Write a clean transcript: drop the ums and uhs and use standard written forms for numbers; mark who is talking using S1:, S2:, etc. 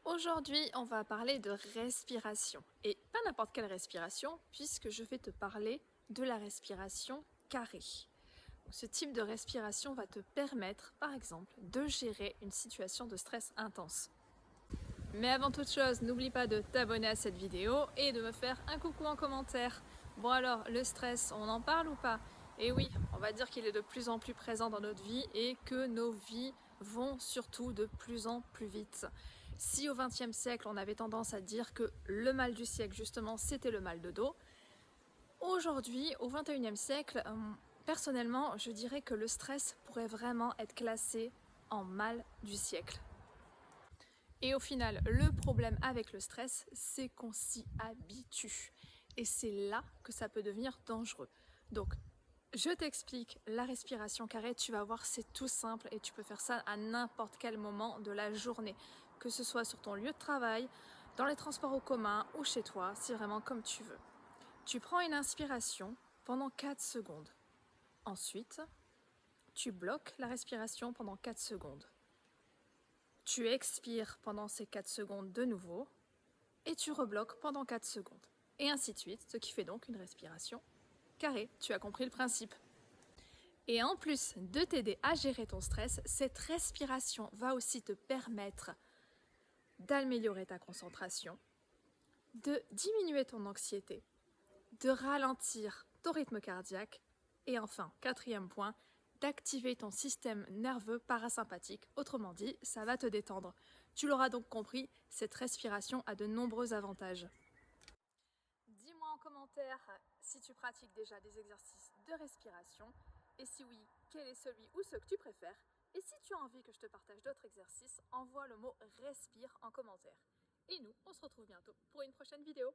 S1: Aujourd'hui, on va parler de respiration. Et pas n'importe quelle respiration, puisque je vais te parler de la respiration carrée. Donc, ce type de respiration va te permettre, par exemple, de gérer une situation de stress intense. Mais avant toute chose, n'oublie pas de t'abonner à cette vidéo et de me faire un coucou en commentaire. Bon alors, le stress, on en parle ou pas? Et oui, on va dire qu'il est de plus en plus présent dans notre vie et que nos vies vont surtout de plus en plus vite. Si au XXe siècle, on avait tendance à dire que le mal du siècle, justement, c'était le mal de dos, aujourd'hui, au XXIe siècle, personnellement, je dirais que le stress pourrait vraiment être classé en mal du siècle. Et au final, le problème avec le stress, c'est qu'on s'y habitue. Et c'est là que ça peut devenir dangereux. Donc, je t'explique la respiration carrée, tu vas voir, c'est tout simple et tu peux faire ça à n'importe quel moment de la journée. Que ce soit sur ton lieu de travail, dans les transports en commun ou chez toi, c'est vraiment comme tu veux. Tu prends une inspiration pendant 4 secondes. Ensuite, tu bloques la respiration pendant 4 secondes. Tu expires pendant ces 4 secondes de nouveau et tu rebloques pendant 4 secondes. Et ainsi de suite, ce qui fait donc une respiration carrée. Tu as compris le principe. Et en plus de t'aider à gérer ton stress, cette respiration va aussi te permettre d'améliorer ta concentration, de diminuer ton anxiété, de ralentir ton rythme cardiaque et enfin, quatrième point, d'activer ton système nerveux parasympathique. Autrement dit, ça va te détendre. Tu l'auras donc compris, cette respiration a de nombreux avantages. Dis-moi en commentaire si tu pratiques déjà des exercices de respiration et si oui, quel est celui ou ceux que tu préfères. Et si tu as envie que je te partage d'autres exercices, envoie le mot respire en commentaire. Et nous, on se retrouve bientôt pour une prochaine vidéo.